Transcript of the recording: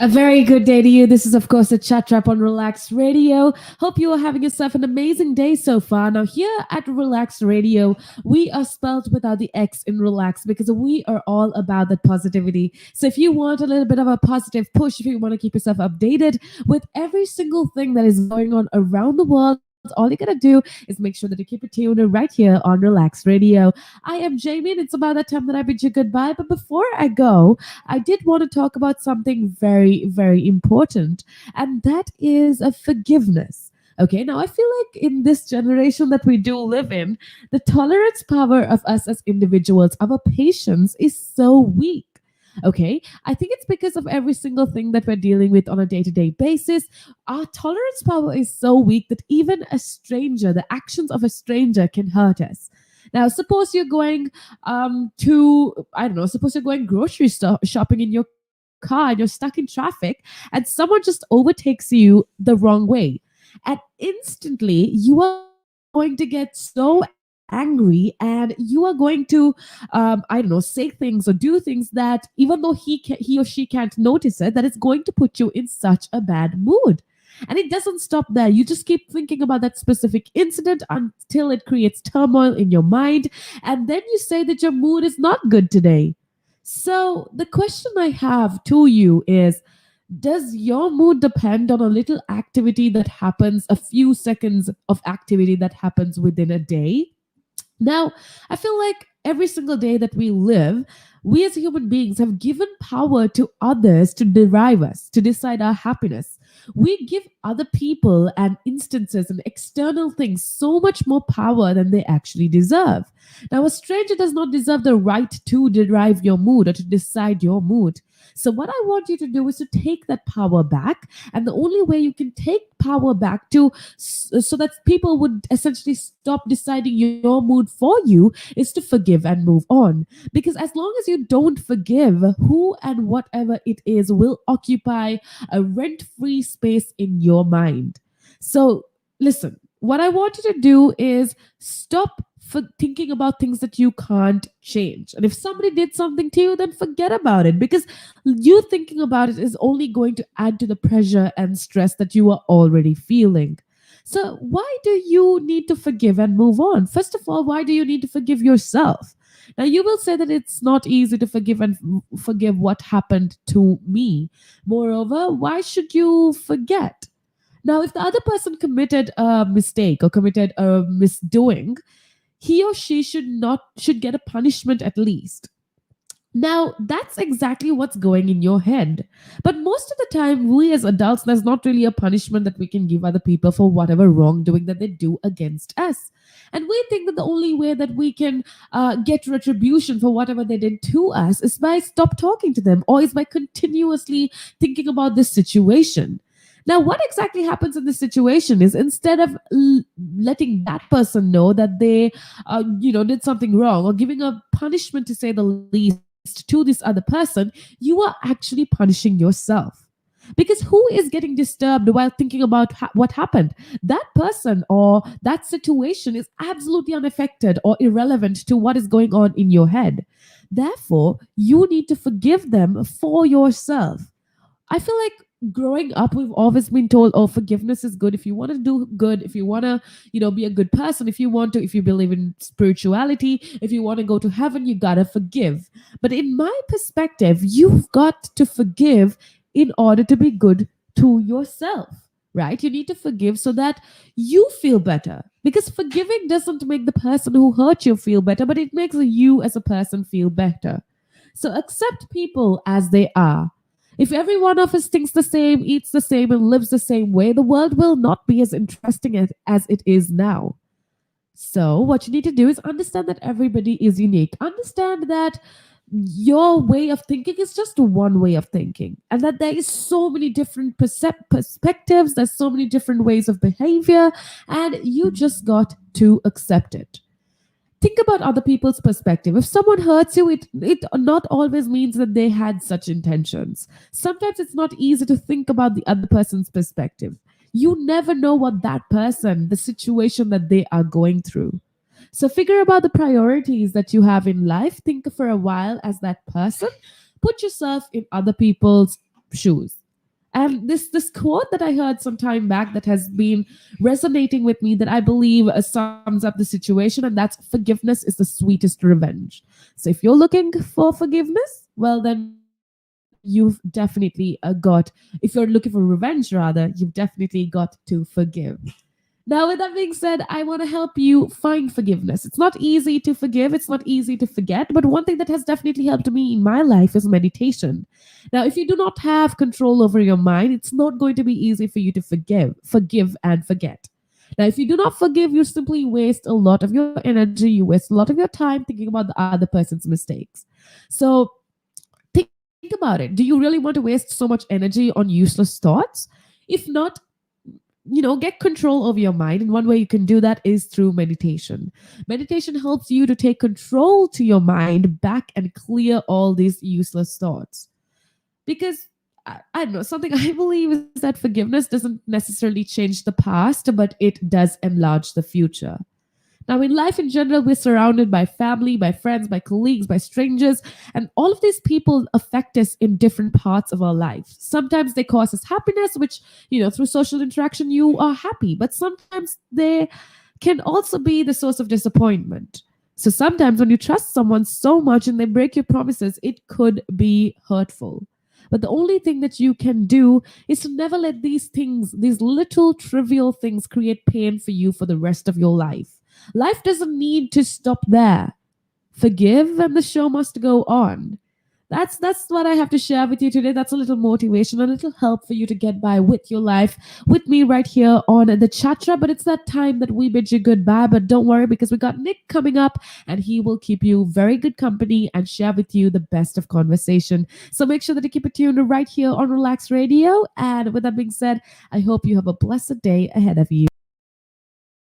A very good day to you. This is, of course, a chat trap on Relax Radio. Hope you are having yourself an amazing day so far. Now, here at Relax Radio, we are spelled without the X in relax because we are all about that positivity. So, if you want a little bit of a positive push, if you want to keep yourself updated with every single thing that is going on around the world, all you gotta do is make sure that you keep it tuned right here on Relax Radio. I am Jamie, and it's about that time that I bid you goodbye. But before I go, I did want to talk about something very, very important, and that is a forgiveness. Okay, now I feel like in this generation that we do live in, the tolerance power of us as individuals, our patience is so weak. Okay, I think it's because of every single thing that we're dealing with on a day to day basis. Our tolerance power is so weak that even a stranger, the actions of a stranger can hurt us. Now, suppose you're going I don't know, suppose you're going shopping in your car and you're stuck in traffic and someone just overtakes you the wrong way. And instantly, you are going to get so angry and you are going to, I don't know, say things or do things that even though he or she can't notice it, that it's going to put you in such a bad mood. And it doesn't stop there. You just keep thinking about that specific incident until it creates turmoil in your mind. And then you say that your mood is not good today. So, the question I have to you is, does your mood depend on a little activity that happens, a few seconds of activity that happens within a day? Now, I feel like every single day that we live, we as human beings have given power to others to derive us, to decide our happiness. We give other people and instances and external things so much more power than they actually deserve. Now, a stranger does not deserve the right to derive your mood or to decide your mood. So, what I want you to do is to take that power back. And the only way you can take power back so that people would essentially stop deciding your mood for you is to forgive and move on. Because as long as you don't forgive, who and whatever it is will occupy a rent free space in your mind. So, listen, what I want you to do is stop for thinking about things that you can't change. And if somebody did something to you, then forget about it because you thinking about it is only going to add to the pressure and stress that you are already feeling. So, why do you need to forgive and move on? First of all, why do you need to forgive yourself? Now, you will say that it's not easy to forgive and forgive what happened to me. Moreover, why should you forget? Now, if the other person committed a mistake or committed a misdoing, he or she should get a punishment at least. Now, that's exactly what's going in your head. But most of the time, we as adults, there's not really a punishment that we can give other people for whatever wrongdoing that they do against us. And we think that the only way that we can get retribution for whatever they did to us is by stop talking to them or is by continuously thinking about this situation. Now, what exactly happens in this situation is instead of letting that person know that they, did something wrong or giving a punishment to say the least to this other person, you are actually punishing yourself. Because who is getting disturbed while thinking about what happened? That person or that situation is absolutely unaffected or irrelevant to what is going on in your head. Therefore, you need to forgive them for yourself. I feel like growing up, we've always been told, oh, forgiveness is good. If you want to do good, if you want to, be a good person, if you believe in spirituality, if you want to go to heaven, you got to forgive. But in my perspective, you've got to forgive in order to be good to yourself, right? You need to forgive so that you feel better. Because forgiving doesn't make the person who hurt you feel better, but it makes you as a person feel better. So accept people as they are. If every one of us thinks the same, eats the same, and lives the same way, the world will not be as interesting as it is now. So, what you need to do is understand that everybody is unique. Understand that your way of thinking is just one way of thinking, and that there is so many different perspectives, there's so many different ways of behavior, and you just got to accept it. Think about other people's perspective. If someone hurts you, it not always means that they had such intentions. Sometimes it's not easy to think about the other person's perspective. You never know what that person, the situation that they are going through. So figure about the priorities that you have in life. Think for a while as that person. Put yourself in other people's shoes. And this quote that I heard some time back that has been resonating with me, that I believe sums up the situation, and that's forgiveness is the sweetest revenge. So if you're looking for forgiveness, well, then you've definitely if you're looking for revenge, rather, you've definitely got to forgive. Now, with that being said, I want to help you find forgiveness. It's not easy to forgive, it's not easy to forget, but one thing that has definitely helped me in my life is meditation. Now, if you do not have control over your mind, it's not going to be easy for you to forgive and forget. Now, if you do not forgive, you simply waste a lot of your energy, you waste a lot of your time thinking about the other person's mistakes. So, think about it. Do you really want to waste so much energy on useless thoughts? If not, get control over your mind, and one way you can do that is through meditation. Meditation helps you to take control to your mind back and clear all these useless thoughts. Because I don't know, something I believe is that forgiveness doesn't necessarily change the past, but it does enlarge the future. Now, in life in general, we're surrounded by family, by friends, by colleagues, by strangers, and all of these people affect us in different parts of our life. Sometimes they cause us happiness, which, through social interaction, you are happy, but sometimes they can also be the source of disappointment. So sometimes when you trust someone so much and they break your promises, it could be hurtful. But the only thing that you can do is to never let these things, these little trivial things, create pain for you for the rest of your life. Life doesn't need to stop there. Forgive and the show must go on. That's what I have to share with you today. That's a little motivation, a little help for you to get by with your life with me right here on the Chatra. But it's that time that we bid you goodbye. But don't worry, because we got Nick coming up and he will keep you very good company and share with you the best of conversation. So make sure that you keep it tuned right here on Relax Radio. And with that being said, I hope you have a blessed day ahead of you.